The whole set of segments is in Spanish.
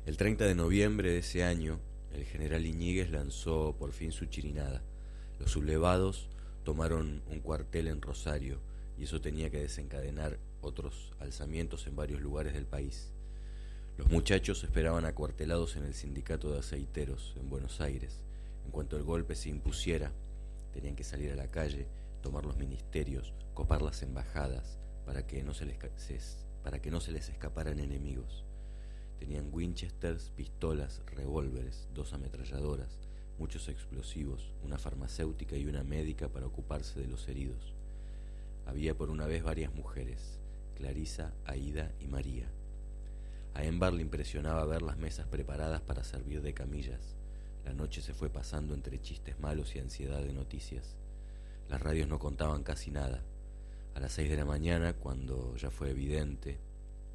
El 30 de noviembre de ese año, el general Iñiguez lanzó por fin su chirinada. Los sublevados tomaron un cuartel en Rosario y eso tenía que desencadenar otros alzamientos en varios lugares del país. Los muchachos esperaban acuartelados en el sindicato de aceiteros en Buenos Aires. En cuanto el golpe se impusiera, tenían que salir a la calle, tomar los ministerios, copar las embajadas, para que no se les escaparan enemigos. Tenían Winchesters, pistolas, revólveres, 2 ametralladoras, muchos explosivos, una farmacéutica y una médica para ocuparse de los heridos. Había por una vez varias mujeres, Clarisa, Aída y María. A Embar le impresionaba ver las mesas preparadas para servir de camillas. La noche se fue pasando entre chistes malos y ansiedad de noticias. Las radios no contaban casi nada. A las 6 de la mañana, cuando ya fue evidente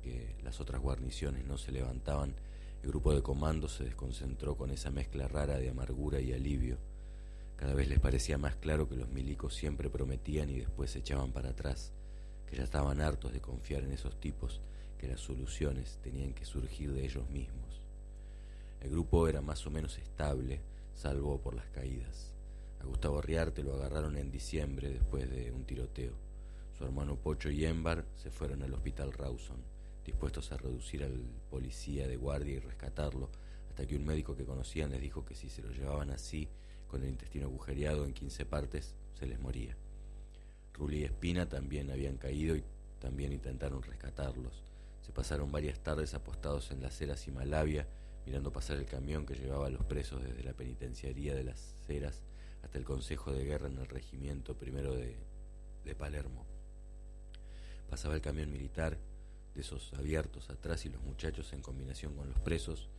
que las otras guarniciones no se levantaban, el grupo de comando se desconcentró con esa mezcla rara de amargura y alivio. Cada vez les parecía más claro que los milicos siempre prometían y después se echaban para atrás, que ya estaban hartos de confiar en esos tipos, que las soluciones tenían que surgir de ellos mismos. El grupo era más o menos estable, salvo por las caídas. A Gustavo Riarte lo agarraron en diciembre después de un tiroteo. Su hermano Pocho y Embar se fueron al hospital Rawson, dispuestos a reducir al policía de guardia y rescatarlo, hasta que un médico que conocían les dijo que si se lo llevaban así, con el intestino agujereado en 15 partes, se les moría. Rulli y Espina también habían caído y también intentaron rescatarlos. Se pasaron varias tardes apostados en las Heras y Malavia, mirando pasar el camión que llevaba a los presos desde la penitenciaría de las Heras hasta el Consejo de Guerra en el Regimiento Primero de Palermo. Pasaba el camión militar, de esos abiertos atrás, y los muchachos, en combinación con los presos,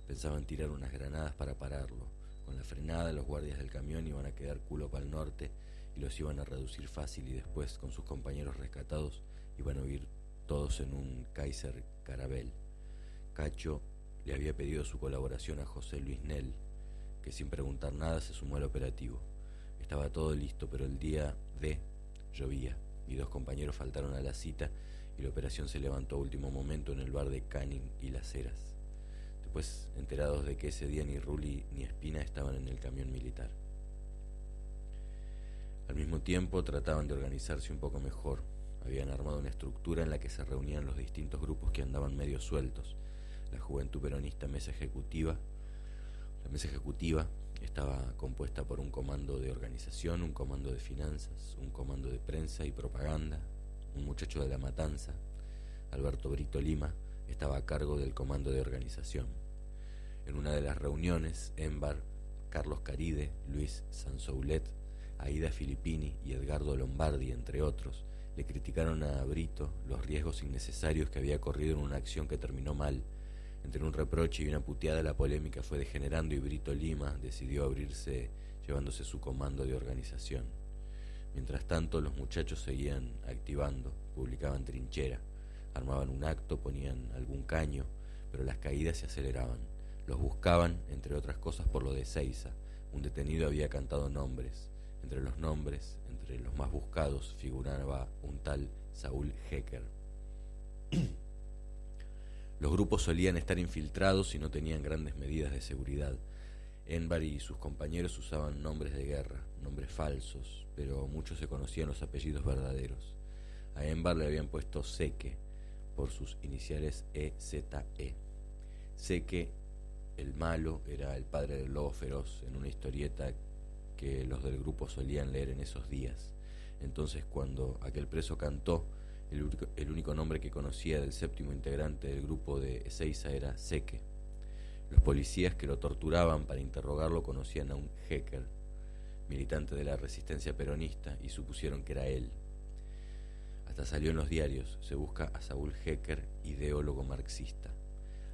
pensaban tirar unas granadas para pararlo. Con la frenada, los guardias del camión iban a quedar culo para el norte y los iban a reducir fácil, y después, con sus compañeros rescatados, iban a huir todos en un Kaiser Caravelle. Cacho le había pedido su colaboración a José Luis Nel, que sin preguntar nada se sumó al operativo. Estaba todo listo, pero el día D llovía y 2 compañeros faltaron a la cita y la operación se levantó a último momento en el bar de Canning y Las Heras. Después, enterados de que ese día ni Rulli ni Espina estaban en el camión militar. Al mismo tiempo trataban de organizarse un poco mejor. Habían armado una estructura en la que se reunían los distintos grupos que andaban medio sueltos. La Juventud Peronista Mesa Ejecutiva. La mesa ejecutiva estaba compuesta por un comando de organización, un comando de finanzas, un comando de prensa y propaganda. Un muchacho de La Matanza, Alberto Brito Lima, estaba a cargo del comando de organización. En una de las reuniones, Embar, Carlos Caride, Luis Sansoulet, Aída Filippini y Edgardo Lombardi, entre otros, le criticaron a Brito los riesgos innecesarios que había corrido en una acción que terminó mal. Entre un reproche y una puteada, la polémica fue degenerando y Brito Lima decidió abrirse llevándose su comando de organización. Mientras tanto, los muchachos seguían activando, publicaban trinchera, armaban un acto, ponían algún caño, pero las caídas se aceleraban. Los buscaban, entre otras cosas, por lo de Ezeiza. Un detenido había cantado nombres. Entre los nombres, entre los más buscados, figuraba un tal Saúl Hecker. Los grupos solían estar infiltrados y no tenían grandes medidas de seguridad. Embar y sus compañeros usaban nombres de guerra, nombres falsos, pero muchos se conocían los apellidos verdaderos. A Embar le habían puesto Seque, por sus iniciales EZE. Seque, el malo, era el padre del lobo feroz, en una historieta que los del grupo solían leer en esos días. Entonces, cuando aquel preso cantó, el único nombre que conocía del 7º integrante del grupo de Ezeiza era Seque. Los policías que lo torturaban para interrogarlo conocían a un Hecker, militante de la resistencia peronista, y supusieron que era él. Hasta salió en los diarios: se busca a Saúl Hecker, ideólogo marxista.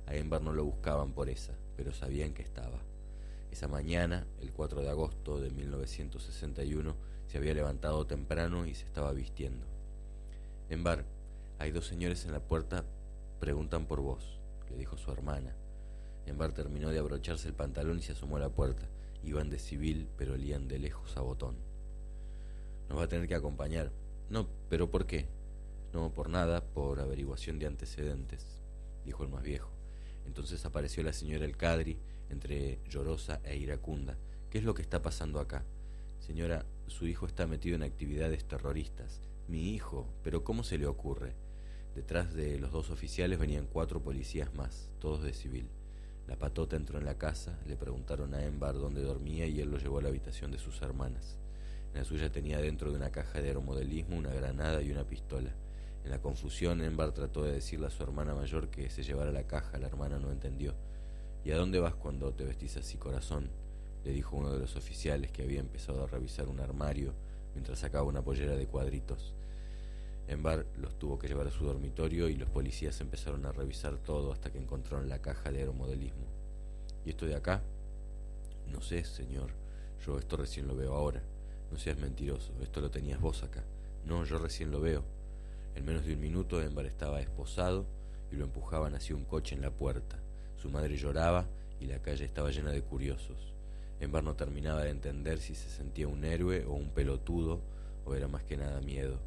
A Embar no lo buscaban por esa, pero sabían que estaba. Esa mañana, el 4 de agosto de 1961, se había levantado temprano y se estaba vistiendo. Embar, hay 2 señores en la puerta, preguntan por vos, le dijo su hermana. Embar terminó de abrocharse el pantalón y se asomó a la puerta. Iban de civil, pero olían de lejos a botón. Nos va a tener que acompañar. No, pero ¿por qué? No, por nada, por averiguación de antecedentes, dijo el más viejo. Entonces apareció la señora El Cadri, entre llorosa e iracunda. ¿Qué es lo que está pasando acá? Señora, su hijo está metido en actividades terroristas. Mi hijo, pero ¿cómo se le ocurre? Detrás de los dos oficiales venían 4 policías más, todos de civil. La patota entró en la casa, le preguntaron a Embar dónde dormía y él lo llevó a la habitación de sus hermanas. En la suya tenía dentro de una caja de aeromodelismo una granada y una pistola. En la confusión, Embar trató de decirle a su hermana mayor que se llevara la caja. La hermana no entendió. ¿Y a dónde vas cuando te vestís así, corazón?, le dijo uno de los oficiales, que había empezado a revisar un armario mientras sacaba una pollera de cuadritos. Embar los tuvo que llevar a su dormitorio y los policías empezaron a revisar todo hasta que encontraron la caja de aeromodelismo. ¿Y esto de acá? No sé, señor. Yo esto recién lo veo ahora. No seas mentiroso. Esto lo tenías vos acá. No, yo recién lo veo. En menos de un minuto Embar estaba esposado y lo empujaban hacia un coche en la puerta. Su madre lloraba y la calle estaba llena de curiosos. Embar no terminaba de entender si se sentía un héroe o un pelotudo, o era más que nada miedo.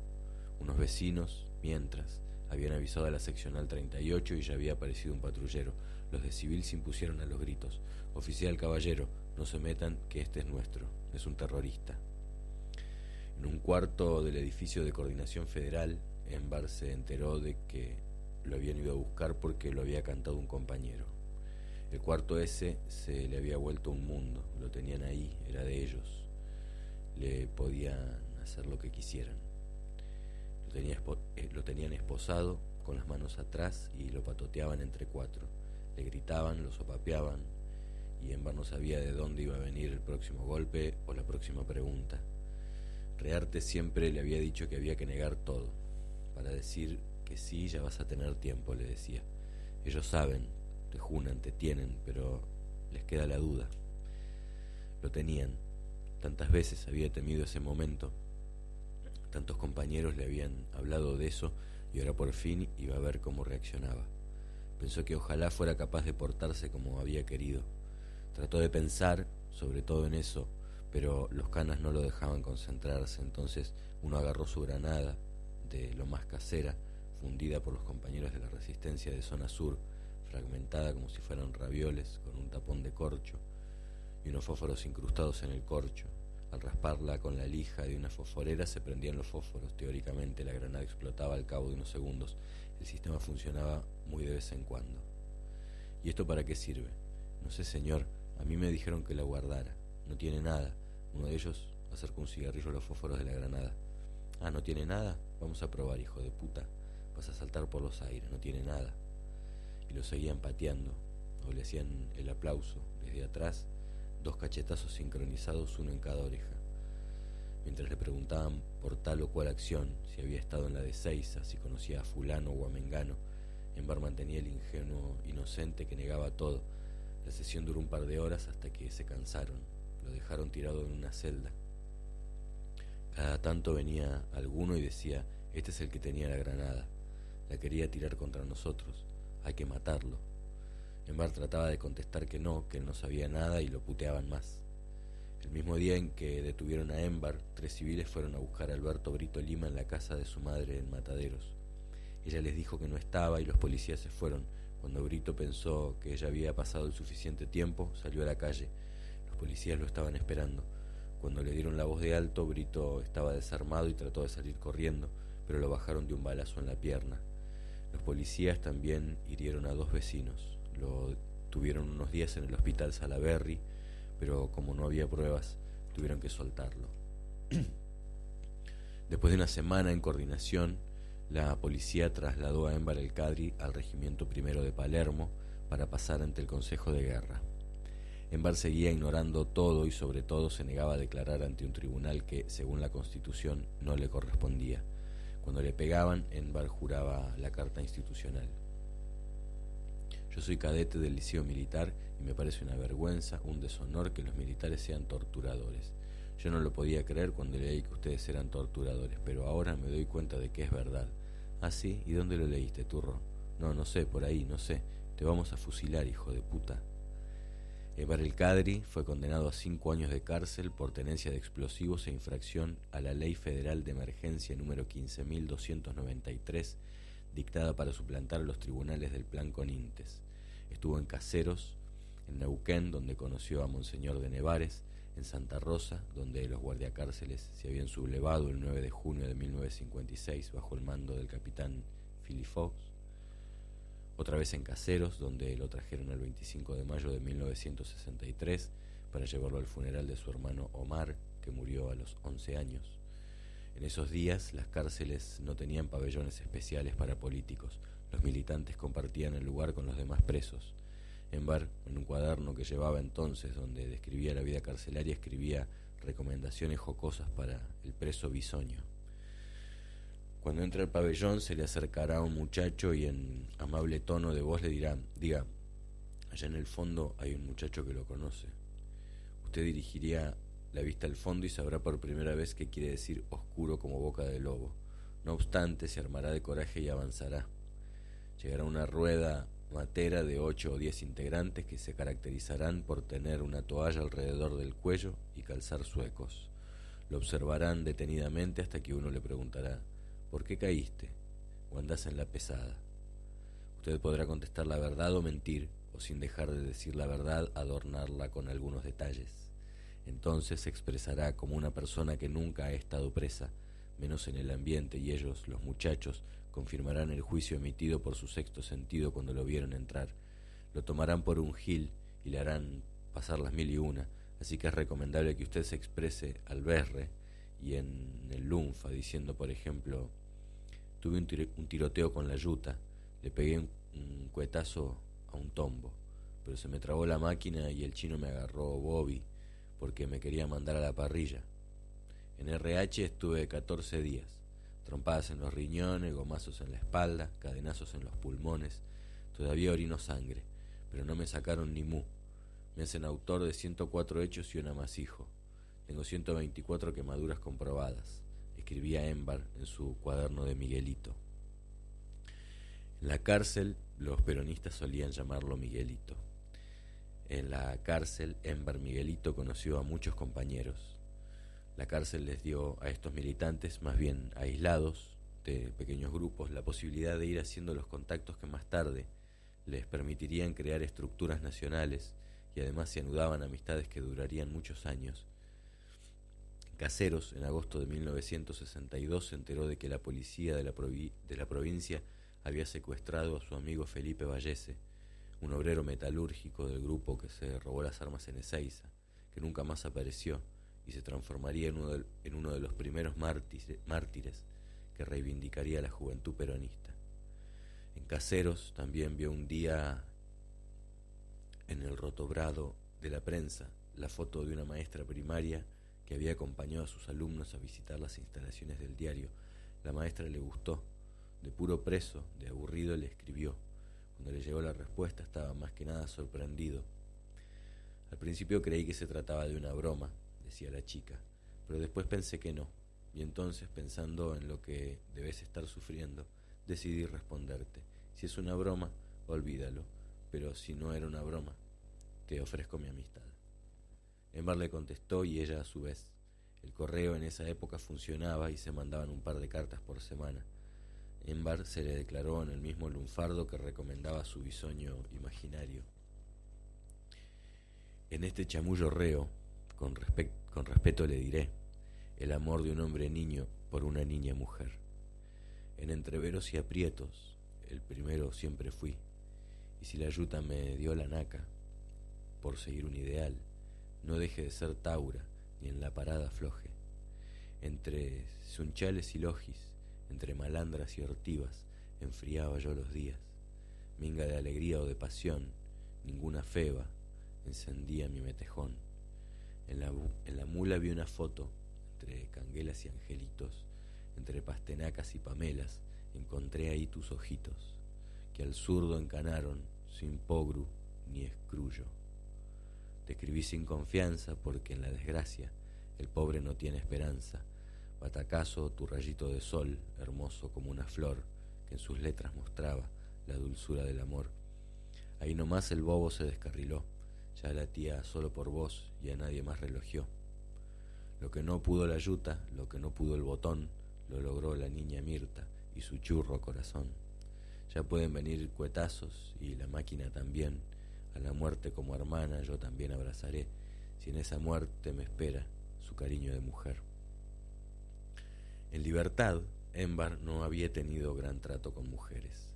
Unos vecinos, mientras, habían avisado a la seccional 38 y ya había aparecido un patrullero. Los de civil se impusieron a los gritos. Oficial, caballero, no se metan, que este es nuestro, es un terrorista. En un cuarto del edificio de Coordinación Federal, Embar se enteró de que lo habían ido a buscar porque lo había cantado un compañero. El cuarto ese se le había vuelto un mundo, lo tenían ahí, era de ellos. Le podían hacer lo que quisieran. Lo tenían esposado, con las manos atrás, y lo patoteaban entre 4. Le gritaban, lo sopapeaban, y Embar no sabía de dónde iba a venir el próximo golpe o la próxima pregunta. Rearte siempre le había dicho que había que negar todo. Para decir que sí ya vas a tener tiempo, le decía. Ellos saben, te junan, te tienen, pero les queda la duda. Lo tenían. Tantas veces había temido ese momento. Tantos compañeros le habían hablado de eso y ahora por fin iba a ver cómo reaccionaba. Pensó que ojalá fuera capaz de portarse como había querido. Trató de pensar, sobre todo en eso, pero los canas no lo dejaban concentrarse. Entonces uno agarró su granada, de lo más casera, fundida por los compañeros de la resistencia de zona sur, fragmentada como si fueran ravioles, con un tapón de corcho y unos fósforos incrustados en el corcho. Al rasparla con la lija de una fosforera se prendían los fósforos. Teóricamente la granada explotaba al cabo de unos segundos. El sistema funcionaba muy de vez en cuando. ¿Y esto para qué sirve? No sé, señor, a mí me dijeron que la guardara. No tiene nada. Uno de ellos acercó un cigarrillo a los fósforos de la granada. Ah, ¿no tiene nada? Vamos a probar, hijo de puta. Vas a saltar por los aires, no tiene nada. Y lo seguían pateando, o le hacían el aplauso desde atrás, 2 cachetazos sincronizados, uno en cada oreja. Mientras le preguntaban por tal o cual acción, si había estado en la de Seiza, si conocía a fulano o a mengano, Embar mantenía el ingenuo inocente que negaba todo. La sesión duró un par de horas hasta que se cansaron. Lo dejaron tirado en una celda. Cada tanto venía alguno y decía, este es el que tenía la granada. La quería tirar contra nosotros. Hay que matarlo. Embar trataba de contestar que no sabía nada, y lo puteaban más. El mismo día en que detuvieron a Embar, 3 civiles fueron a buscar a Alberto Brito Lima en la casa de su madre en Mataderos. Ella les dijo que no estaba y los policías se fueron. Cuando Brito pensó que ya había pasado el suficiente tiempo, salió a la calle. Los policías lo estaban esperando. Cuando le dieron la voz de alto, Brito estaba desarmado y trató de salir corriendo, pero lo bajaron de un balazo en la pierna. Los policías también hirieron a 2 vecinos. Lo tuvieron unos días en el hospital Salaberry, pero como no había pruebas, tuvieron que soltarlo. Después de una semana en coordinación, la policía trasladó a Embar El Cadri al Regimiento Primero de Palermo para pasar ante el Consejo de Guerra. Embar seguía ignorando todo y sobre todo se negaba a declarar ante un tribunal que, según la Constitución, no le correspondía. Cuando le pegaban, Embar juraba la carta institucional. Yo soy cadete del Liceo Militar y me parece una vergüenza, un deshonor que los militares sean torturadores. Yo no lo podía creer cuando leí que ustedes eran torturadores, pero ahora me doy cuenta de que es verdad. ¿Ah, sí? ¿Y dónde lo leíste, turro? No sé, por ahí, no sé. Te vamos a fusilar, hijo de puta. Embar El Cadri fue condenado a 5 años de cárcel por tenencia de explosivos e infracción a la Ley Federal de Emergencia número 15.293, dictada para suplantar a los tribunales del Plan Conintes. Estuvo en Caseros, en Neuquén, donde conoció a Monseñor de Nevares, en Santa Rosa, donde los guardiacárceles se habían sublevado el 9 de junio de 1956 bajo el mando del capitán Philly Fox. Otra vez en Caseros, donde lo trajeron el 25 de mayo de 1963 para llevarlo al funeral de su hermano Omar, que murió a los 11 años. En esos días las cárceles no tenían pabellones especiales para políticos. Los militantes compartían el lugar con los demás presos. Enbar, en un cuaderno que llevaba entonces donde describía la vida carcelaria, escribía recomendaciones jocosas para el preso bisoño. Cuando entre al pabellón se le acercará un muchacho y en amable tono de voz le dirá: diga, allá en el fondo hay un muchacho que lo conoce. Usted dirigiría la vista al fondo y sabrá por primera vez qué quiere decir oscuro como boca de lobo. No obstante, se armará de coraje y avanzará. Llegará una rueda matera de 8 o 10 integrantes que se caracterizarán por tener una toalla alrededor del cuello y calzar zuecos. Lo observarán detenidamente hasta que uno le preguntará: ¿por qué caíste? ¿O andás en la pesada? Usted podrá contestar la verdad o mentir, o sin dejar de decir la verdad, adornarla con algunos detalles. Entonces se expresará como una persona que nunca ha estado presa, menos en el ambiente, y ellos, los muchachos, confirmarán el juicio emitido por su sexto sentido cuando lo vieron entrar. Lo tomarán por un gil y le harán pasar las 1001, así que es recomendable que usted se exprese al berre y en el lunfa, diciendo, por ejemplo: tuve un tiroteo con la yuta, le pegué un cuetazo a un tombo, pero se me trabó la máquina y el chino me agarró Bobby porque me quería mandar a la parrilla. En RH estuve 14 días, trompadas en los riñones, gomazos en la espalda, cadenazos en los pulmones. Todavía orino sangre, pero no me sacaron ni mu. Me hacen autor de 104 hechos y un amasijo. Tengo 124 quemaduras comprobadas, escribía Enbar en su cuaderno de Miguelito. En la cárcel, los peronistas solían llamarlo Miguelito. En la cárcel, Enbar Miguelito conoció a muchos compañeros. La cárcel les dio a estos militantes, más bien aislados, de pequeños grupos, la posibilidad de ir haciendo los contactos que más tarde les permitirían crear estructuras nacionales, y además se anudaban amistades que durarían muchos años. Caseros, en agosto de 1962, se enteró de que la policía de la provincia había secuestrado a su amigo Felipe Vallese, un obrero metalúrgico del grupo que se robó las armas en Ezeiza, que nunca más apareció y se transformaría en uno de los primeros mártires que reivindicaría la juventud peronista. En Caseros también vio un día en el rotobrado de la prensa la foto de una maestra primaria que había acompañado a sus alumnos a visitar las instalaciones del diario. La maestra le gustó. De puro preso, de aburrido, le escribió. Cuando le llegó la respuesta estaba más que nada sorprendido. Al principio creí que se trataba de una broma, decía la chica, pero después pensé que no, y entonces, pensando en lo que debes estar sufriendo, decidí responderte: si es una broma, olvídalo, pero si no era una broma, te ofrezco mi amistad. Enbar le contestó y ella a su vez. El correo en esa época funcionaba y se mandaban un par de cartas por semana. Enbar se le declaró en el mismo lunfardo que recomendaba su bisoño imaginario. En este chamullo reo, con respeto le diré, el amor de un hombre niño por una niña mujer. En entreveros y aprietos, el primero siempre fui, y si la yuta me dio la naca, por seguir un ideal, no deje de ser taura, ni en la parada afloje. Entre sunchales y logis, entre malandras y ortivas, enfriaba yo los días. Minga de alegría o de pasión, ninguna feba encendía mi metejón. En la mula vi una foto, entre canguelas y angelitos, entre pastenacas y pamelas, encontré ahí tus ojitos, que al zurdo encanaron, sin pogru ni escrullo. Te escribí sin confianza, porque en la desgracia el pobre no tiene esperanza. Batacazo, tu rayito de sol, hermoso como una flor, que en sus letras mostraba la dulzura del amor. Ahí nomás el bobo se descarriló, ya latía solo por vos y a nadie más relogió. Lo que no pudo la yuta, lo que no pudo el botón, lo logró la niña Mirta y su churro corazón. Ya pueden venir cuetazos y la máquina también. A la muerte como hermana yo también abrazaré, si en esa muerte me espera su cariño de mujer. En libertad, Émbar no había tenido gran trato con mujeres.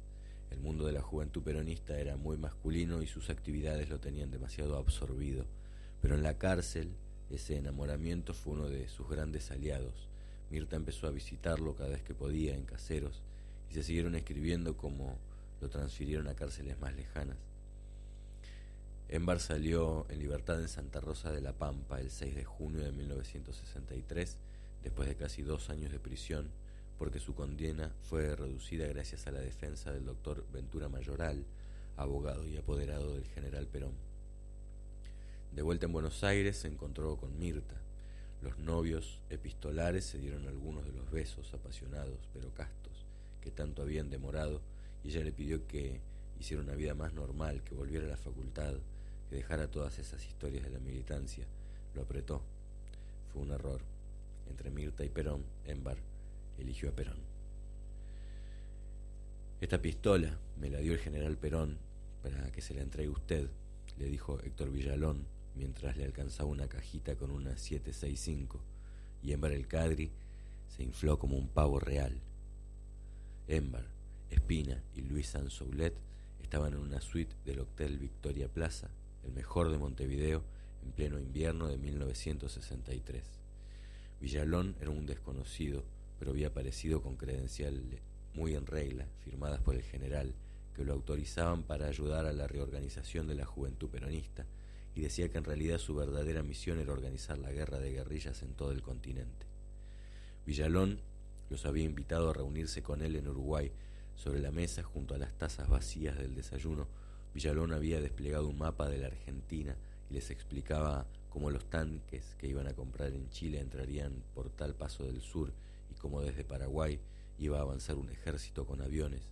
El mundo de la juventud peronista era muy masculino y sus actividades lo tenían demasiado absorbido, pero en la cárcel ese enamoramiento fue uno de sus grandes aliados. Mirta empezó a visitarlo cada vez que podía en Caseros y se siguieron escribiendo como lo transfirieron a cárceles más lejanas. Émbar salió en libertad en Santa Rosa de la Pampa el 6 de junio de 1963, después de casi 2 años de prisión, porque su condena fue reducida gracias a la defensa del doctor Ventura Mayoral, abogado y apoderado del general Perón. De vuelta en Buenos Aires se encontró con Mirta. Los novios epistolares se dieron algunos de los besos apasionados pero castos que tanto habían demorado, y ella le pidió que hiciera una vida más normal, que volviera a la facultad, que dejara todas esas historias de la militancia. Lo apretó. Fue un error. Entre Mirta y Perón, Émbar eligió a Perón. Esta pistola me la dio el general Perón para que se la entregue usted, le dijo Héctor Villalón mientras le alcanzaba una cajita con una 765, y Émbar el Cadri se infló como un pavo real. Émbar, Espina y Luis Sansoulet estaban en una suite del Hotel Victoria Plaza, el mejor de Montevideo, en pleno invierno de 1963. Villalón era un desconocido, pero había aparecido con credenciales muy en regla, firmadas por el general, que lo autorizaban para ayudar a la reorganización de la juventud peronista, y decía que en realidad su verdadera misión era organizar la guerra de guerrillas en todo el continente. Villalón los había invitado a reunirse con él en Uruguay. Sobre la mesa, junto a las tazas vacías del desayuno, Villalón había desplegado un mapa de la Argentina y les explicaba cómo los tanques que iban a comprar en Chile entrarían por tal paso del sur y cómo desde Paraguay iba a avanzar un ejército con aviones.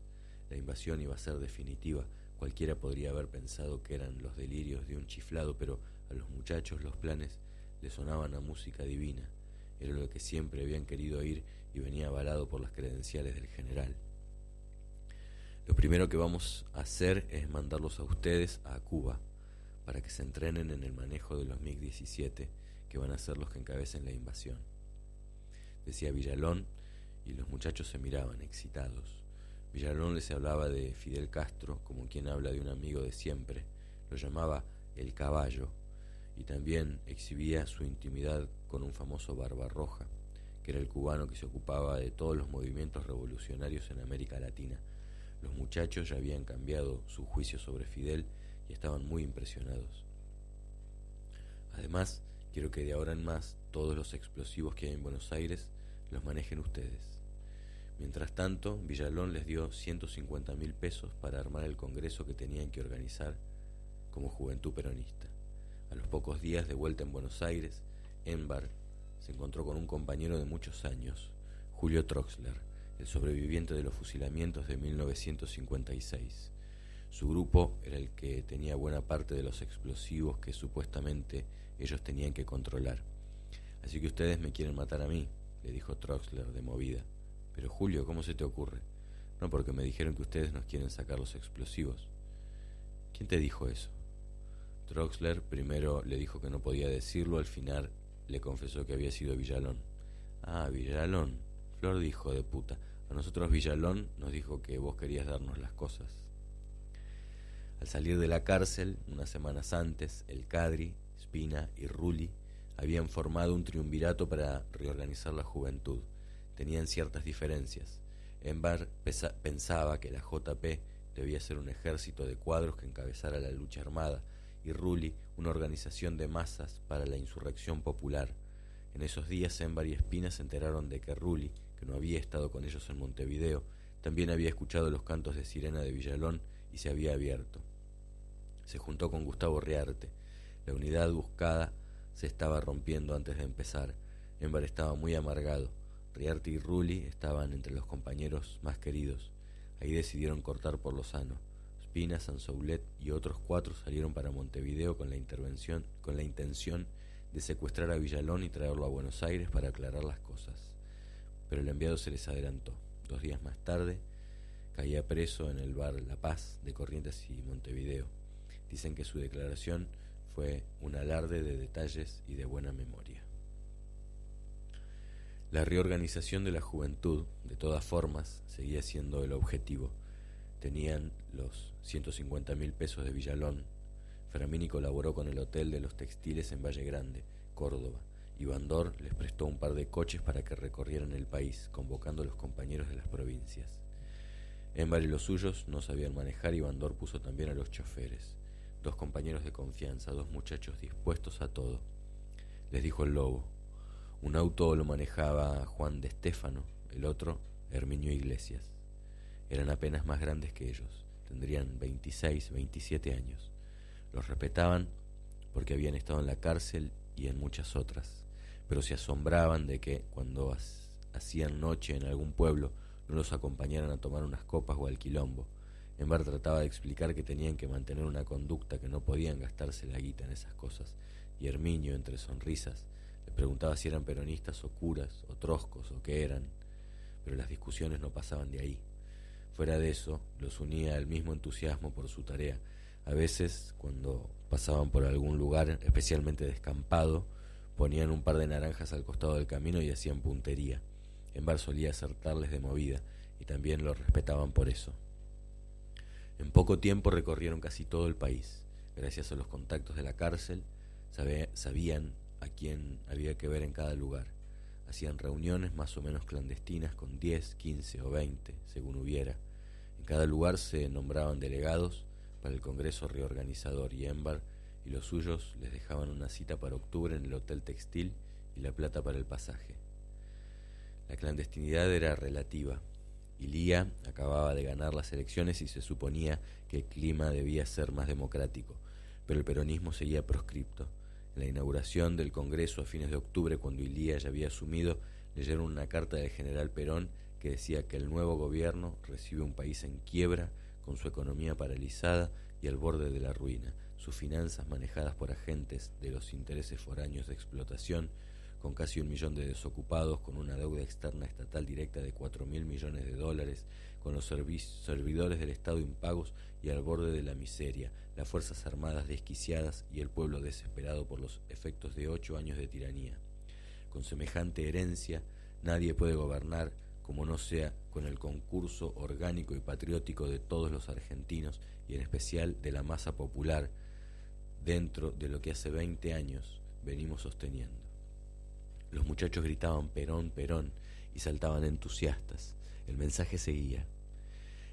La invasión iba a ser definitiva. Cualquiera podría haber pensado que eran los delirios de un chiflado, pero a los muchachos los planes les sonaban a música divina. Era lo que siempre habían querido oír y venía avalado por las credenciales del general. Lo primero que vamos a hacer es mandarlos a ustedes a Cuba para que se entrenen en el manejo de los MiG-17, que van a ser los que encabecen la invasión, decía Villalón, y los muchachos se miraban excitados. Villalón les hablaba de Fidel Castro como quien habla de un amigo de siempre, lo llamaba el caballo, y también exhibía su intimidad con un famoso Barbarroja, que era el cubano que se ocupaba de todos los movimientos revolucionarios en América Latina. Los muchachos ya habían cambiado su juicio sobre Fidel y estaban muy impresionados. Además, quiero que de ahora en más todos los explosivos que hay en Buenos Aires los manejen ustedes. Mientras tanto, Villalón les dio 150.000 pesos para armar el congreso que tenían que organizar como Juventud Peronista. A los pocos días, de vuelta en Buenos Aires, Émbar se encontró con un compañero de muchos años, Julio Troxler, el sobreviviente de los fusilamientos de 1956. Su grupo era el que tenía buena parte de los explosivos que supuestamente ellos tenían que controlar. Así que ustedes me quieren matar a mí, le dijo Troxler de movida. Pero Julio, ¿cómo se te ocurre? No, porque me dijeron que ustedes nos quieren sacar los explosivos. ¿Quién te dijo eso? Troxler primero le dijo que no podía decirlo, al final le confesó que había sido Villalón. Ah, Villalón, Flor de hijo de puta. A nosotros Villalón nos dijo que vos querías darnos las cosas. Al salir de la cárcel, unas semanas antes, el Cadri, Espina y Rulli habían formado un triunvirato para reorganizar la juventud. Tenían ciertas diferencias. Émbar pensaba que la JP debía ser un ejército de cuadros que encabezara la lucha armada, y Rulli una organización de masas para la insurrección popular. En esos días Émbar y Espina se enteraron de que Rulli, que no había estado con ellos en Montevideo, también había escuchado los cantos de sirena de Villalón y se había abierto. Se juntó con Gustavo Rearte. La unidad buscada se estaba rompiendo antes de empezar. Émbar estaba muy amargado. Rearte y Rulli estaban entre los compañeros más queridos. Ahí decidieron cortar por lo sano. Espina, Sansoulet y otros 4 salieron para Montevideo con la intención de secuestrar a Villalón y traerlo a Buenos Aires para aclarar las cosas. Pero el enviado se les adelantó. 2 días más tarde Caía preso en el bar La Paz de Corrientes y Montevideo. Dicen que su declaración fue un alarde de detalles y de buena memoria. La reorganización de la juventud, de todas formas, seguía siendo el objetivo. Tenían los 150.000 pesos de Villalón. Fermini colaboró con el Hotel de los Textiles en Valle Grande, Córdoba, y Bandor les prestó un par de coches para que recorrieran el país, convocando a los compañeros de las provincias. Émbar y los suyos no sabían manejar y Bandor puso también a los choferes. 2 compañeros de confianza, 2 muchachos dispuestos a todo. Les dijo el Lobo. Un auto lo manejaba Juan de Estéfano, el otro Herminio Iglesias. Eran apenas más grandes que ellos, tendrían 26, 27 años. Los respetaban porque habían estado en la cárcel y en muchas otras, pero se asombraban de que, cuando hacían noche en algún pueblo, no los acompañaran a tomar unas copas o al quilombo. Émbar trataba de explicar que tenían que mantener una conducta, que no podían gastarse la guita en esas cosas, y Herminio, entre sonrisas, les preguntaba si eran peronistas o curas, o troscos, o qué eran, pero las discusiones no pasaban de ahí. Fuera de eso, los unía el mismo entusiasmo por su tarea. A veces, cuando pasaban por algún lugar especialmente descampado, ponían un par de naranjas al costado del camino y hacían puntería. Émbar solía acertarles de movida, y también lo respetaban por eso. En poco tiempo recorrieron casi todo el país. Gracias a los contactos de la cárcel, sabían a quién había que ver en cada lugar. Hacían reuniones más o menos clandestinas con 10, 15 o 20, según hubiera. En cada lugar se nombraban delegados para el Congreso Reorganizador, y Émbar y los suyos les dejaban una cita para octubre en el Hotel Textil y la plata para el pasaje. La clandestinidad era relativa. Ilía acababa de ganar las elecciones y se suponía que el clima debía ser más democrático, pero el peronismo seguía proscripto. En la inauguración del Congreso a fines de octubre, cuando Ilía ya había asumido, leyeron una carta del general Perón que decía que el nuevo gobierno recibe un país en quiebra, con su economía paralizada y al borde de la ruina, sus finanzas manejadas por agentes de los intereses foráneos de explotación, con casi 1 millón de desocupados, con una deuda externa estatal directa de 4.000 millones de dólares, con los servidores del Estado impagos y al borde de la miseria, las Fuerzas Armadas desquiciadas y el pueblo desesperado por los efectos de 8 años de tiranía. Con semejante herencia, nadie puede gobernar como no sea con el concurso orgánico y patriótico de todos los argentinos, y en especial de la masa popular, dentro de lo que hace 20 años venimos sosteniendo. Los muchachos gritaban Perón, Perón, y saltaban entusiastas. El mensaje seguía.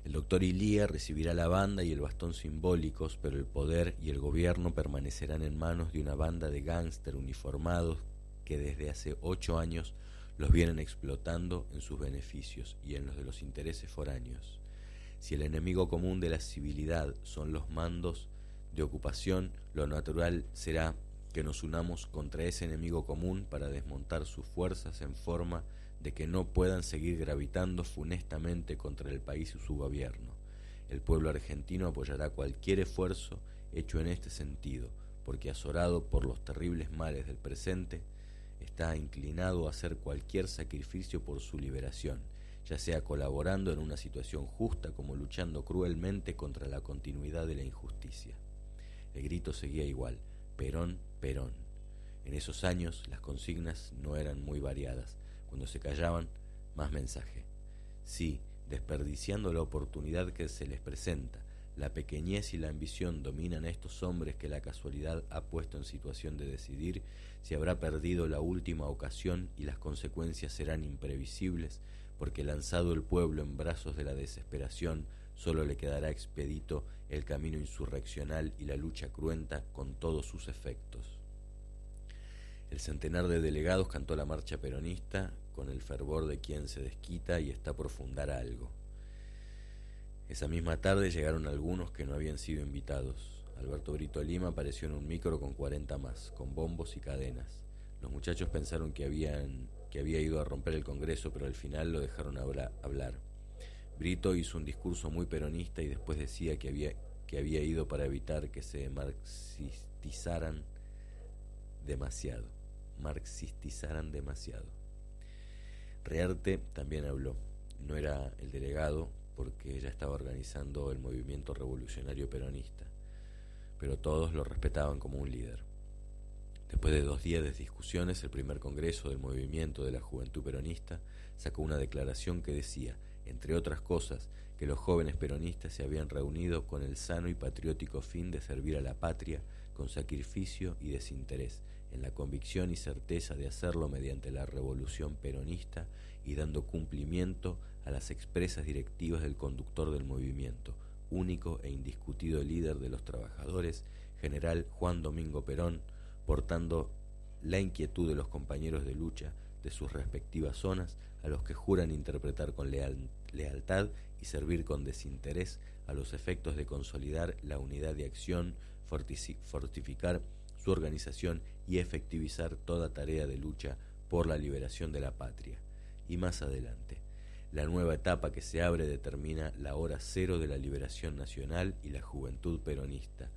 El doctor Ilía recibirá la banda y el bastón simbólicos, pero el poder y el gobierno permanecerán en manos de una banda de gángster uniformados que desde hace 8 años los vienen explotando en sus beneficios y en los de los intereses foráneos. Si el enemigo común de la civilidad son los mandos de ocupación, lo natural será que nos unamos contra ese enemigo común para desmontar sus fuerzas en forma de que no puedan seguir gravitando funestamente contra el país y su gobierno. El pueblo argentino apoyará cualquier esfuerzo hecho en este sentido, porque azorado por los terribles males del presente, está inclinado a hacer cualquier sacrificio por su liberación, ya sea colaborando en una situación justa como luchando cruelmente contra la continuidad de la injusticia. El grito seguía igual: Perón, Perón. En esos años las consignas no eran muy variadas. Cuando se callaban, más mensaje. Sí, desperdiciando la oportunidad que se les presenta, la pequeñez y la ambición dominan a estos hombres que la casualidad ha puesto en situación de decidir, se habrá perdido la última ocasión y las consecuencias serán imprevisibles, porque lanzado el pueblo en brazos de la desesperación, solo le quedará expedito el camino insurreccional y la lucha cruenta con todos sus efectos. El centenar de delegados cantó la marcha peronista con el fervor de quien se desquita y está por fundar algo. Esa misma tarde llegaron algunos que no habían sido invitados. Alberto Brito Lima apareció en un micro con 40 más, con bombos y cadenas. Los muchachos pensaron que había ido a romper el Congreso, pero al final lo dejaron hablar. Brito hizo un discurso muy peronista y después decía que había ido para evitar que se marxistizaran demasiado. Rearte también habló. No era el delegado, porque ya estaba organizando el movimiento revolucionario peronista, pero todos lo respetaban como un líder. Después de 2 días de discusiones, el primer congreso del movimiento de la Juventud Peronista sacó una declaración que decía, entre otras cosas, que los jóvenes peronistas se habían reunido con el sano y patriótico fin de servir a la patria con sacrificio y desinterés, en la convicción y certeza de hacerlo mediante la revolución peronista y dando cumplimiento a las expresas directivas del conductor del movimiento, único e indiscutido líder de los trabajadores, general Juan Domingo Perón, portando la inquietud de los compañeros de lucha de sus respectivas zonas, a los que juran interpretar con lealtad y servir con desinterés a los efectos de consolidar la unidad de acción, fortificar su organización y efectivizar toda tarea de lucha por la liberación de la patria. Y más adelante, la nueva etapa que se abre determina la hora cero de la liberación nacional y la juventud peronista,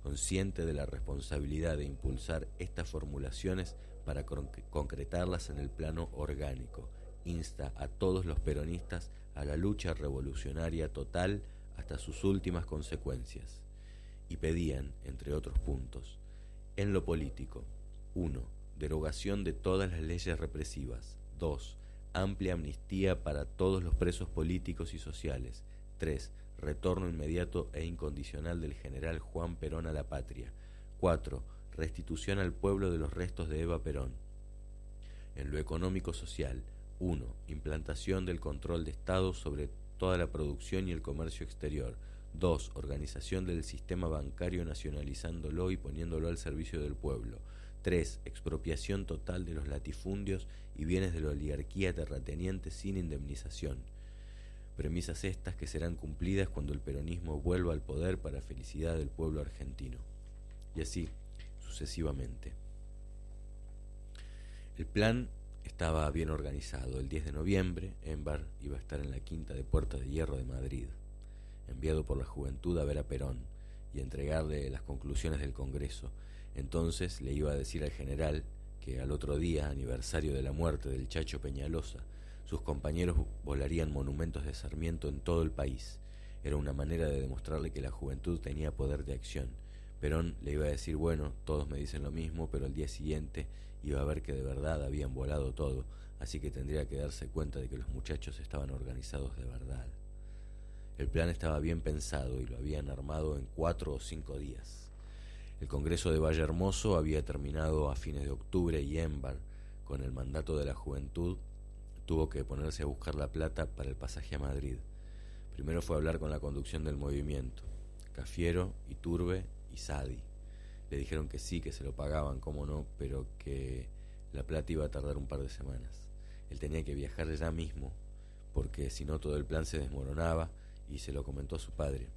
consciente de la responsabilidad de impulsar estas formulaciones para concretarlas en el plano orgánico, insta a todos los peronistas a la lucha revolucionaria total hasta sus últimas consecuencias. Y pedían, entre otros puntos, en lo político, 1. Derogación de todas las leyes represivas. 2. Amplia amnistía para todos los presos políticos y sociales. 3. Retorno inmediato e incondicional del general Juan Perón a la patria. 4. Restitución al pueblo de los restos de Eva Perón. En lo económico-social, 1. Implantación del control de Estado sobre toda la producción y el comercio exterior. 2. Organización del sistema bancario nacionalizándolo y poniéndolo al servicio del pueblo. 3. Expropiación total de los latifundios y bienes de la oligarquía terrateniente sin indemnización. Premisas estas que serán cumplidas cuando el peronismo vuelva al poder para felicidad del pueblo argentino. Y así sucesivamente. El plan estaba bien organizado. El 10 de noviembre, Enver iba a estar en la quinta de Puerta de Hierro de Madrid, enviado por la juventud a ver a Perón y entregarle las conclusiones del Congreso. Entonces le iba a decir al general que al otro día, aniversario de la muerte del Chacho Peñalosa, sus compañeros volarían monumentos de Sarmiento en todo el país. Era una manera de demostrarle que la juventud tenía poder de acción. Perón le iba a decir, bueno, todos me dicen lo mismo, pero al día siguiente iba a ver que de verdad habían volado todo, así que tendría que darse cuenta de que los muchachos estaban organizados de verdad. El plan estaba bien pensado y lo habían armado en 4 o 5 días. El Congreso de Vallehermoso había terminado a fines de octubre y Enver, con el mandato de la juventud, tuvo que ponerse a buscar la plata para el pasaje a Madrid. Primero fue a hablar con la conducción del movimiento, Cafiero, Iturbe y Sadi. Le dijeron que sí, que se lo pagaban, cómo no, pero que la plata iba a tardar un par de semanas. Él tenía que viajar ya mismo, porque si no todo el plan se desmoronaba, y se lo comentó a su padre.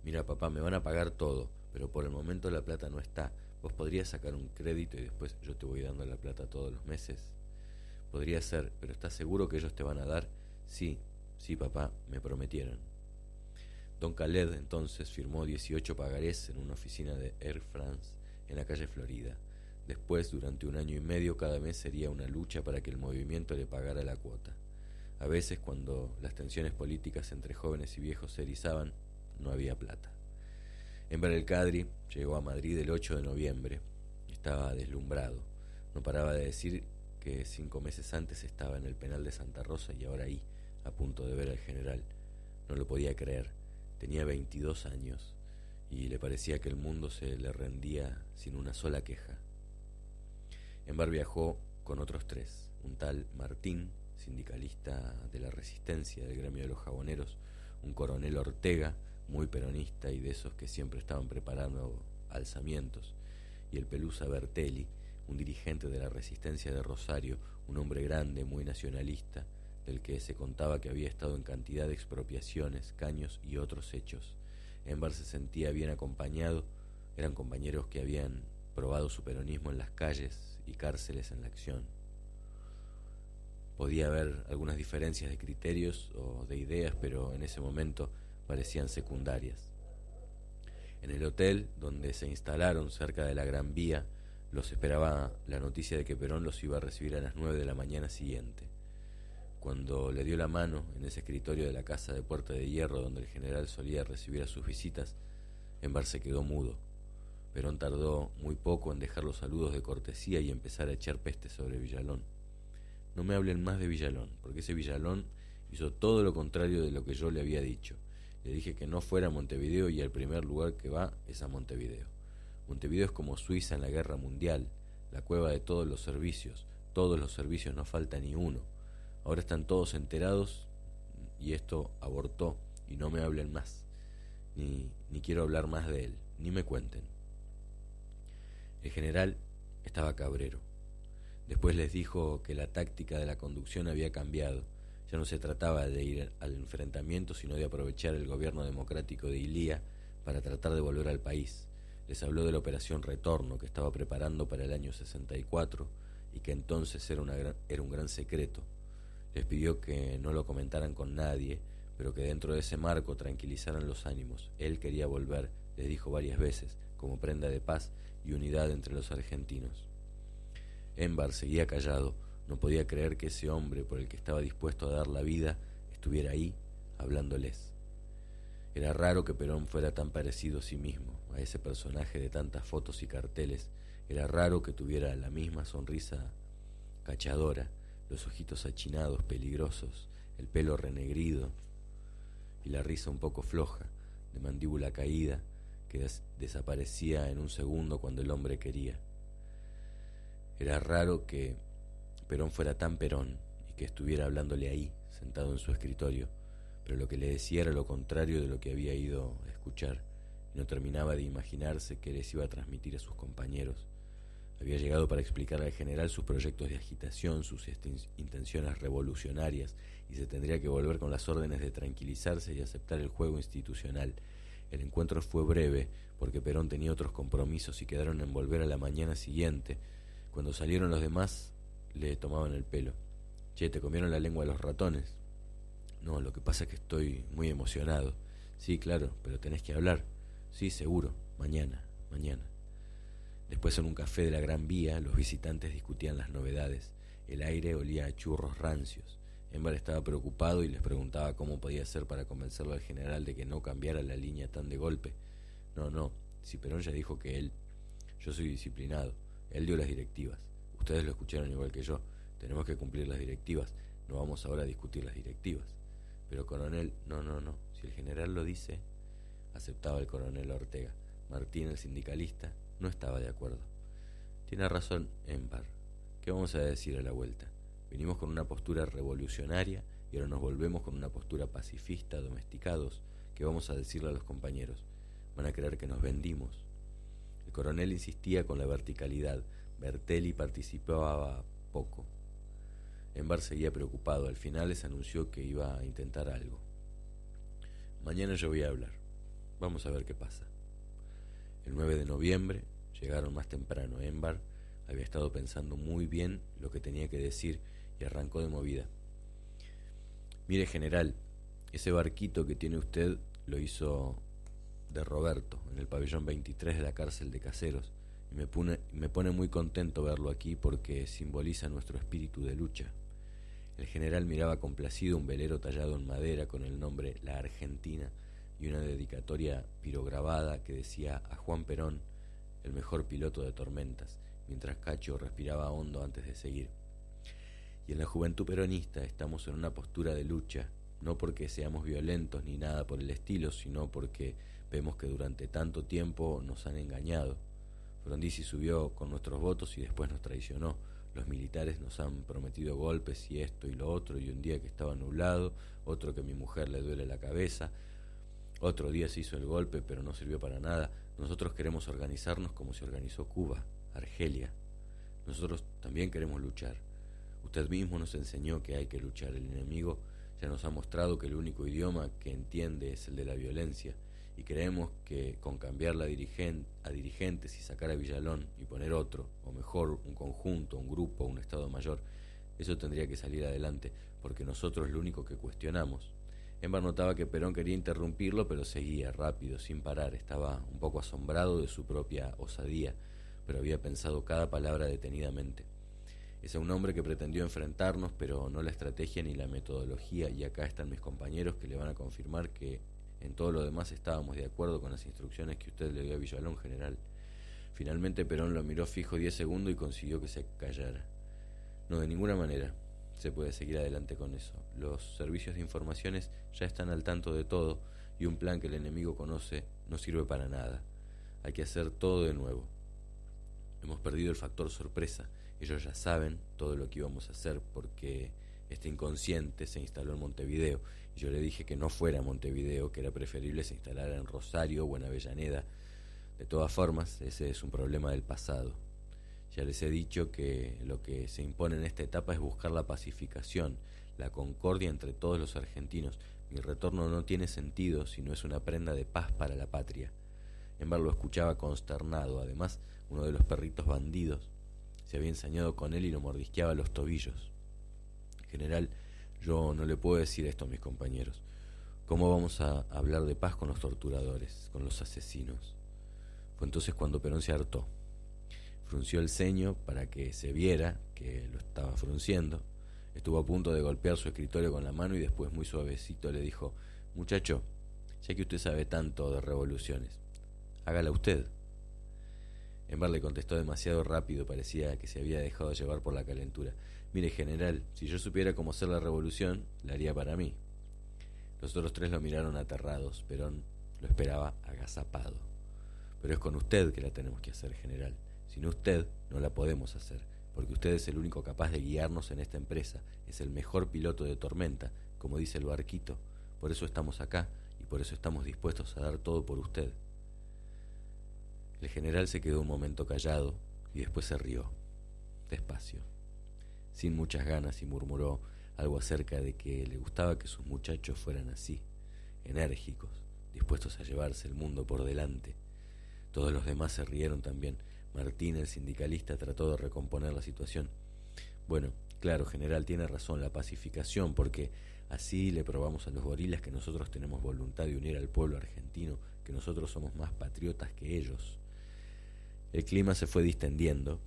Mira, papá, me van a pagar todo, pero por el momento la plata no está. ¿Vos podrías sacar un crédito y después yo te voy dando la plata todos los meses? Podría ser, pero ¿estás seguro que ellos te van a dar? Sí, papá, me prometieron. Don Khaled entonces firmó 18 pagarés en una oficina de Air France en la calle Florida. Después, durante 1 año y medio, cada mes sería una lucha para que el movimiento le pagara la cuota. A veces, cuando las tensiones políticas entre jóvenes y viejos se erizaban, no había plata. Enver el Cadri llegó a Madrid el 8 de noviembre. Estaba deslumbrado. No paraba de decir que 5 meses antes estaba en el penal de Santa Rosa y ahora ahí, a punto de ver al general. No lo podía creer. Tenía 22 años y le parecía que el mundo se le rendía sin una sola queja. Enver viajó con otros 3. Un tal Martín, sindicalista de la Resistencia del gremio de los jaboneros, un coronel Ortega, muy peronista y de esos que siempre estaban preparando alzamientos, y el Pelusa Bertelli, un dirigente de la Resistencia de Rosario, un hombre grande, muy nacionalista, del que se contaba que había estado en cantidad de expropiaciones, caños y otros hechos. Enver se sentía bien acompañado, eran compañeros que habían probado su peronismo en las calles y cárceles en la acción. Podía haber algunas diferencias de criterios o de ideas, pero en ese momento parecían secundarias. En el hotel donde se instalaron cerca de la Gran Vía, los esperaba la noticia de que Perón los iba a recibir a las 9 de la mañana siguiente. Cuando le dio la mano en ese escritorio de la casa de Puerta de Hierro donde el general solía recibir a sus visitas, Enver se quedó mudo. Perón tardó muy poco en dejar los saludos de cortesía y empezar a echar peste sobre Villalón. No me hablen más de Villalón, porque ese Villalón hizo todo lo contrario de lo que yo le había dicho. Le dije que no fuera a Montevideo y al primer lugar que va es a Montevideo. Montevideo es como Suiza en la guerra mundial, la cueva de todos los servicios no falta ni uno. Ahora están todos enterados y esto abortó y no me hablen más, ni quiero hablar más de él, ni me cuenten. El general estaba cabrero. Después les dijo que la táctica de la conducción había cambiado. Ya no se trataba de ir al enfrentamiento, sino de aprovechar el gobierno democrático de Ilía para tratar de volver al país. Les habló de la operación Retorno que estaba preparando para el año 64 y que entonces era un gran secreto. Les pidió que no lo comentaran con nadie, pero que dentro de ese marco tranquilizaran los ánimos. Él quería volver, les dijo varias veces, como prenda de paz y unidad entre los argentinos. Enver seguía callado, no podía creer que ese hombre por el que estaba dispuesto a dar la vida estuviera ahí, hablándoles. Era raro que Perón fuera tan parecido a sí mismo, a ese personaje de tantas fotos y carteles. Era raro que tuviera la misma sonrisa cachadora, los ojitos achinados, peligrosos, el pelo renegrido y la risa un poco floja, de mandíbula caída, que desaparecía en un segundo cuando el hombre quería. Era raro que Perón fuera tan Perón y que estuviera hablándole ahí, sentado en su escritorio, pero lo que le decía era lo contrario de lo que había ido a escuchar, y no terminaba de imaginarse qué les iba a transmitir a sus compañeros. Había llegado para explicar al general sus proyectos de agitación, sus intenciones revolucionarias, y se tendría que volver con las órdenes de tranquilizarse y aceptar el juego institucional. El encuentro fue breve, porque Perón tenía otros compromisos y quedaron en volver a la mañana siguiente. Cuando salieron los demás, le tomaban el pelo. Che, ¿te comieron la lengua los ratones? No, lo que pasa es que estoy muy emocionado. Sí, claro, pero tenés que hablar. Sí, seguro, mañana. Después en un café de la Gran Vía, los visitantes discutían las novedades. El aire olía a churros rancios. Enver estaba preocupado y les preguntaba cómo podía hacer para convencerlo al general de que no cambiara la línea tan de golpe. No, si Perón ya dijo que yo soy disciplinado. Él dio las directivas. Ustedes lo escucharon igual que yo. Tenemos que cumplir las directivas. No vamos ahora a discutir las directivas. Pero coronel, no. Si el general lo dice, aceptaba el coronel Ortega. Martín, el sindicalista, no estaba de acuerdo. Tiene razón Enver. ¿Qué vamos a decir a la vuelta? Vinimos con una postura revolucionaria y ahora nos volvemos con una postura pacifista, domesticados. ¿Qué vamos a decirle a los compañeros? Van a creer que nos vendimos. El coronel insistía con la verticalidad. Bertelli participaba poco. Enver seguía preocupado. Al final les anunció que iba a intentar algo. Mañana yo voy a hablar. Vamos a ver qué pasa. El 9 de noviembre llegaron más temprano. Enver había estado pensando muy bien lo que tenía que decir y arrancó de movida. Mire, general, ese barquito que tiene usted lo hizo de Roberto en el pabellón 23 de la cárcel de Caseros. Y me pone muy contento verlo aquí porque simboliza nuestro espíritu de lucha. El general miraba complacido un velero tallado en madera con el nombre La Argentina y una dedicatoria pirograbada que decía a Juan Perón, el mejor piloto de tormentas, mientras Cacho respiraba hondo antes de seguir. Y en la juventud peronista estamos en una postura de lucha, no porque seamos violentos ni nada por el estilo, sino porque vemos que durante tanto tiempo nos han engañado. Frondizi subió con nuestros votos y después nos traicionó. Los militares nos han prometido golpes y esto y lo otro, y un día que estaba nublado, otro que a mi mujer le duele la cabeza, otro día se hizo el golpe pero no sirvió para nada. Nosotros queremos organizarnos como se organizó Cuba, Argelia. Nosotros también queremos luchar. Usted mismo nos enseñó que hay que luchar. El enemigo ya nos ha mostrado que el único idioma que entiende es el de la violencia. Y creemos que con cambiar a dirigentes y sacar a Villalón y poner otro, o mejor, un conjunto, un grupo, un estado mayor, eso tendría que salir adelante, porque nosotros lo único que cuestionamos. Enver notaba que Perón quería interrumpirlo, pero seguía rápido, sin parar. Estaba un poco asombrado de su propia osadía, pero había pensado cada palabra detenidamente. Es un hombre que pretendió enfrentarnos, pero no la estrategia ni la metodología, y acá están mis compañeros que le van a confirmar que en todo lo demás estábamos de acuerdo con las instrucciones que usted le dio a Villalón, general. Finalmente Perón lo miró fijo 10 segundos y consiguió que se callara. No, de ninguna manera se puede seguir adelante con eso. Los servicios de informaciones ya están al tanto de todo y un plan que el enemigo conoce no sirve para nada. Hay que hacer todo de nuevo. Hemos perdido el factor sorpresa. Ellos ya saben todo lo que íbamos a hacer porque este inconsciente se instaló en Montevideo y yo le dije que no fuera a Montevideo, que era preferible se instalara en Rosario o en Avellaneda. De todas formas, ese es un problema del pasado. Ya les he dicho que lo que se impone en esta etapa es buscar la pacificación, la concordia entre todos los argentinos. Mi retorno no tiene sentido si no es una prenda de paz para la patria. Embar lo escuchaba consternado. Además, uno de los perritos bandidos se había ensañado con él y lo mordisqueaba los tobillos. General, yo no le puedo decir esto a mis compañeros. ¿Cómo vamos a hablar de paz con los torturadores, con los asesinos? Fue entonces cuando Perón se hartó. Frunció el ceño para que se viera que lo estaba frunciendo. Estuvo a punto de golpear su escritorio con la mano y después muy suavecito le dijo: muchacho, ya que usted sabe tanto de revoluciones, hágala usted. Embar le contestó demasiado rápido, parecía que se había dejado llevar por la calentura. Mire, general, si yo supiera cómo hacer la revolución, la haría para mí. Los otros tres lo miraron aterrados. Perón lo esperaba agazapado. Pero es con usted que la tenemos que hacer, general. Sin usted no la podemos hacer, porque usted es el único capaz de guiarnos en esta empresa. Es el mejor piloto de tormenta, como dice el barquito. Por eso estamos acá y por eso estamos dispuestos a dar todo por usted. El general se quedó un momento callado y después se rió, despacio, sin muchas ganas, y murmuró algo acerca de que le gustaba que sus muchachos fueran así, enérgicos, dispuestos a llevarse el mundo por delante. Todos los demás se rieron también. Martín, el sindicalista, trató de recomponer la situación. Bueno, claro, general, tiene razón, la pacificación, porque así le probamos a los gorilas que nosotros tenemos voluntad de unir al pueblo argentino, que nosotros somos más patriotas que ellos. El clima se fue distendiendo.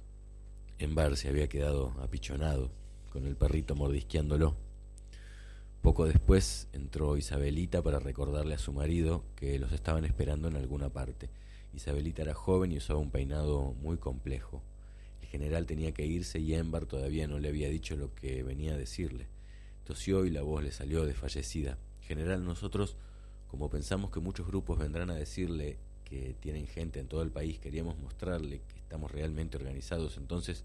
Embar se había quedado apichonado, con el perrito mordisqueándolo. Poco después entró Isabelita para recordarle a su marido que los estaban esperando en alguna parte. Isabelita era joven y usaba un peinado muy complejo. El general tenía que irse y Embar todavía no le había dicho lo que venía a decirle. Tosió y la voz le salió desfallecida. General, nosotros, como pensamos que muchos grupos vendrán a decirle que tienen gente en todo el país, queríamos mostrarle que estamos realmente organizados. Entonces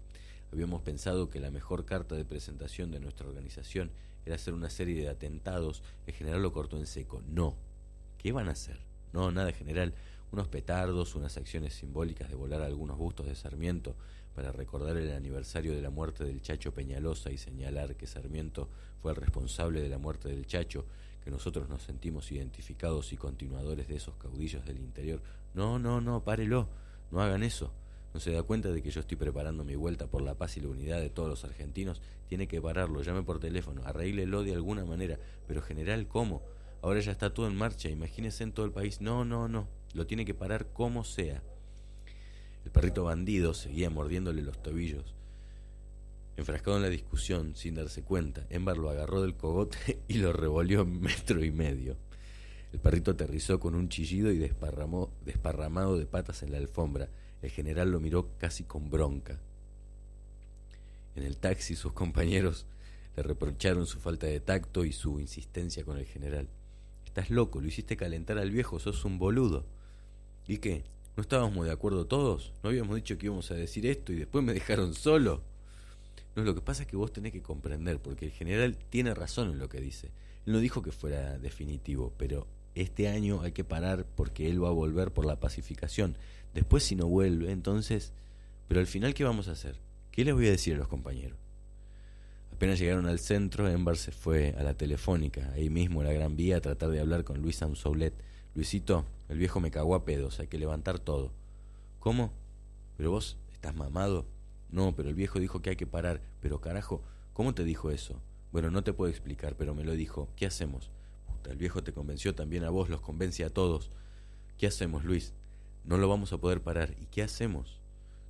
habíamos pensado que la mejor carta de presentación de nuestra organización era hacer una serie de atentados. El general lo cortó en seco. No. ¿Qué van a hacer? No, nada, general. Unos petardos, unas acciones simbólicas de volar algunos bustos de Sarmiento para recordar el aniversario de la muerte del Chacho Peñalosa y señalar que Sarmiento fue el responsable de la muerte del Chacho, que nosotros nos sentimos identificados y continuadores de esos caudillos del interior. No, párelo, no hagan eso. ¿No se da cuenta de que yo estoy preparando mi vuelta por la paz y la unidad de todos los argentinos? Tiene que pararlo, llame por teléfono, arréglelo de alguna manera. Pero general, ¿cómo? Ahora ya está todo en marcha, imagínese en todo el país. No, lo tiene que parar como sea. El perrito bandido seguía mordiéndole los tobillos. Enfrascado en la discusión, sin darse cuenta, Embar lo agarró del cogote y lo revolvió 1,5 metros. El perrito aterrizó con un chillido y desparramado de patas en la alfombra. El general lo miró casi con bronca. En el taxi sus compañeros le reprocharon su falta de tacto y su insistencia con el general. Estás loco, lo hiciste calentar al viejo, sos un boludo. ¿Y qué? ¿No estábamos de acuerdo todos? ¿No habíamos dicho que íbamos a decir esto y después me dejaron solo? No, lo que pasa es que vos tenés que comprender, porque el general tiene razón en lo que dice. Él no dijo que fuera definitivo, pero este año hay que parar porque él va a volver por la pacificación. Después, si no vuelve, entonces... Pero al final, ¿qué vamos a hacer? ¿Qué les voy a decir a los compañeros? Apenas llegaron al centro, Embar se fue a la telefónica, ahí mismo en la Gran Vía, a tratar de hablar con Luis Samsoulet. Luisito, el viejo me cagó a pedos, hay que levantar todo. ¿Cómo? ¿Pero vos estás mamado? No, pero el viejo dijo que hay que parar. Pero carajo, ¿cómo te dijo eso? Bueno, no te puedo explicar, pero me lo dijo. ¿Qué hacemos? Puta, el viejo te convenció también a vos, los convence a todos. ¿Qué hacemos, Luis? No lo vamos a poder parar. ¿Y qué hacemos?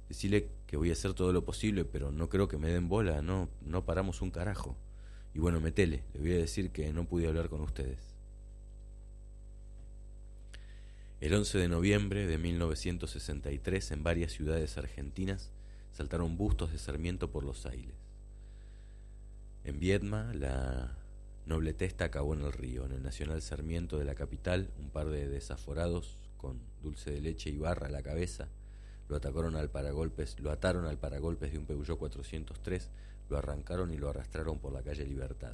Decile que voy a hacer todo lo posible, pero no creo que me den bola, no paramos un carajo. Y bueno, metele, le voy a decir que no pude hablar con ustedes. El 11 de noviembre de 1963, en varias ciudades argentinas, saltaron bustos de Sarmiento por los aires. En Viedma, la noble testa acabó en el río. En el Nacional Sarmiento de la capital, un par de desaforados con dulce de leche y barra a la cabeza lo ataron al paragolpes de un Peugeot 403, lo arrancaron y lo arrastraron por la calle Libertad.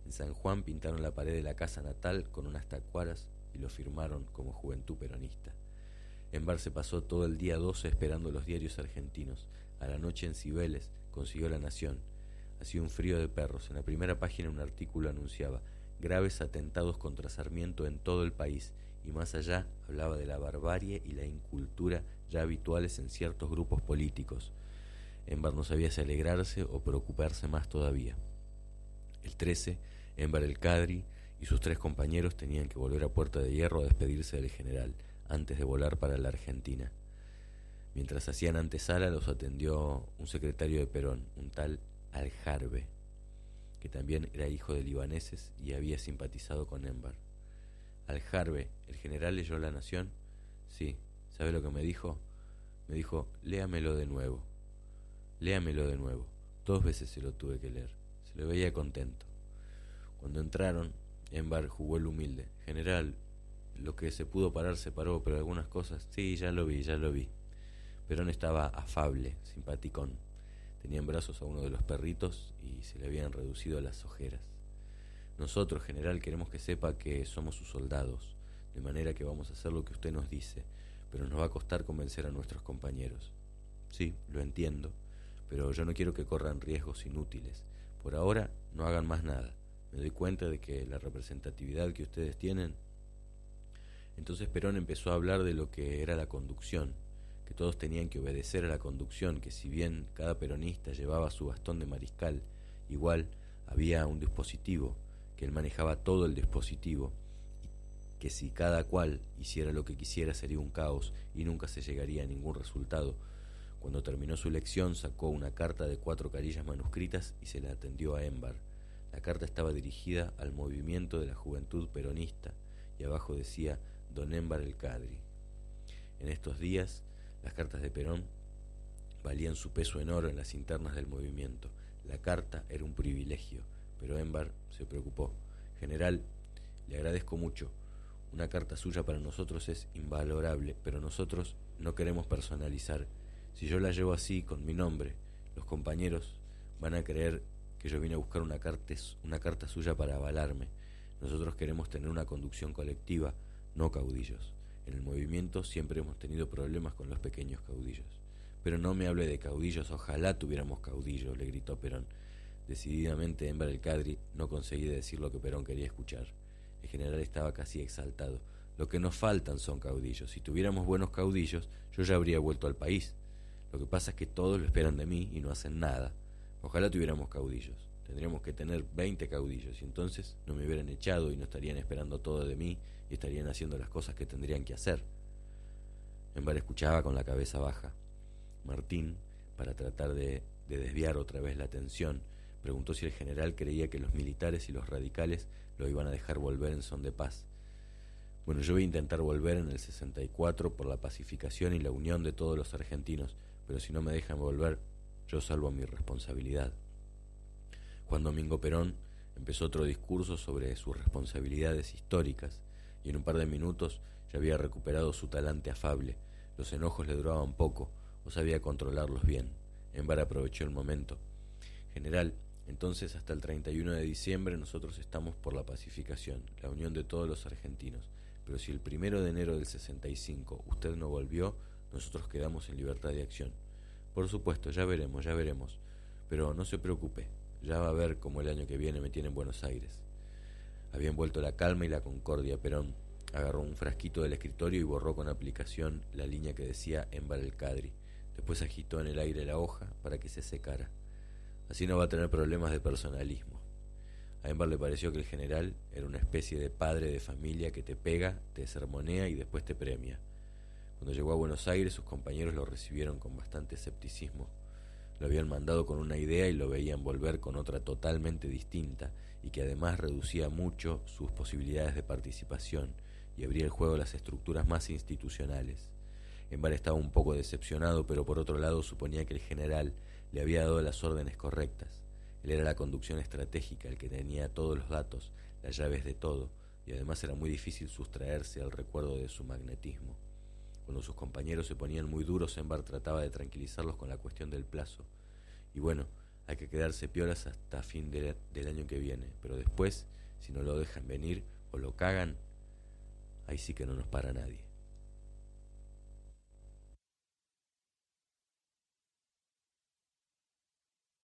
En San Juan pintaron la pared de la casa natal con unas tacuaras y lo firmaron como Juventud Peronista. En Bar se pasó todo el día 12 esperando los diarios argentinos. A la noche en Cibeles consiguió La Nación. Hacía un frío de perros. En la primera página un artículo anunciaba graves atentados contra Sarmiento en todo el país, y más allá hablaba de la barbarie y la incultura ya habituales en ciertos grupos políticos. Enver no sabía si alegrarse o preocuparse más todavía. El 13, Enver el Cadri y sus 3 compañeros tenían que volver a Puerta de Hierro a despedirse del general, antes de volar para la Argentina. Mientras hacían antesala, los atendió un secretario de Perón, un tal Aljarbe, que también era hijo de libaneses y había simpatizado con Enver. Aljarbe, ¿el general leyó La Nación? Sí. ¿Sabe lo que me dijo? Me dijo, léamelo de nuevo. 2 veces se lo tuve que leer. Se lo veía contento. Cuando entraron, Enver jugó el humilde. General, lo que se pudo parar se paró, pero algunas cosas, sí, ya lo vi. Perón estaba afable, simpaticón. Tenía en brazos a uno de los perritos y se le habían reducido las ojeras. Nosotros, general, queremos que sepa que somos sus soldados, de manera que vamos a hacer lo que usted nos dice, pero nos va a costar convencer a nuestros compañeros. Sí, lo entiendo, pero yo no quiero que corran riesgos inútiles. Por ahora, no hagan más nada. Me doy cuenta de que la representatividad que ustedes tienen... Entonces Perón empezó a hablar de lo que era la conducción, que todos tenían que obedecer a la conducción, que si bien cada peronista llevaba su bastón de mariscal, igual había un dispositivo, que él manejaba todo el dispositivo, y que si cada cual hiciera lo que quisiera sería un caos y nunca se llegaría a ningún resultado. Cuando terminó su lección sacó una carta de 4 carillas manuscritas y se la atendió a Enver. La carta estaba dirigida al movimiento de la Juventud Peronista y abajo decía Don Enver el Cadri. En estos días las cartas de Perón valían su peso en oro en las internas del movimiento. La carta era un privilegio, pero Enver se preocupó. General, le agradezco mucho. Una carta suya para nosotros es invalorable, pero nosotros no queremos personalizar. Si yo la llevo así, con mi nombre, los compañeros van a creer que yo vine a buscar una carta suya para avalarme. Nosotros queremos tener una conducción colectiva, no caudillos. En el movimiento siempre hemos tenido problemas con los pequeños caudillos. Pero no me hable de caudillos, ojalá tuviéramos caudillos, le gritó Perón. Decididamente Enver el Cadri no conseguía decir lo que Perón quería escuchar. El general estaba casi exaltado. Lo que nos faltan son caudillos. Si tuviéramos buenos caudillos, yo ya habría vuelto al país. Lo que pasa es que todos lo esperan de mí y no hacen nada. Ojalá tuviéramos caudillos. Tendríamos que tener 20 caudillos y entonces no me hubieran echado y no estarían esperando todo de mí y estarían haciendo las cosas que tendrían que hacer. Enver escuchaba con la cabeza baja. Martín, para tratar de desviar otra vez la atención, preguntó si el general creía que los militares y los radicales lo iban a dejar volver en son de paz. Bueno, yo voy a intentar volver en el 64 por la pacificación y la unión de todos los argentinos, pero si no me dejan volver, yo salvo mi responsabilidad. Juan Domingo Perón empezó otro discurso sobre sus responsabilidades históricas y en un par de minutos ya había recuperado su talante afable. Los enojos le duraban poco, o sabía controlarlos bien. Enver aprovechó el momento. General, entonces hasta el 31 de diciembre nosotros estamos por la pacificación, la unión de todos los argentinos. Pero si el 1 de enero del 65 usted no volvió, nosotros quedamos en libertad de acción. Por supuesto, ya veremos. Pero no se preocupe, ya va a ver cómo el año que viene me tiene en Buenos Aires. Habían vuelto la calma y la concordia. Perón agarró un frasquito del escritorio y borró con aplicación la línea que decía Enver el Cadri. Después agitó en el aire la hoja para que se secara. Así no va a tener problemas de personalismo. A Enver le pareció que el general era una especie de padre de familia que te pega, te sermonea y después te premia. Cuando llegó a Buenos Aires, sus compañeros lo recibieron con bastante escepticismo. Lo habían mandado con una idea y lo veían volver con otra totalmente distinta, y que además reducía mucho sus posibilidades de participación y abría el juego a las estructuras más institucionales. Embar estaba un poco decepcionado, pero por otro lado suponía que el general le había dado las órdenes correctas. Él era la conducción estratégica, el que tenía todos los datos, las llaves de todo, y además era muy difícil sustraerse al recuerdo de su magnetismo. Cuando sus compañeros se ponían muy duros, Embar trataba de tranquilizarlos con la cuestión del plazo. Y bueno, hay que quedarse piolas hasta fin del año que viene, pero después, si no lo dejan venir o lo cagan, ahí sí que no nos para nadie.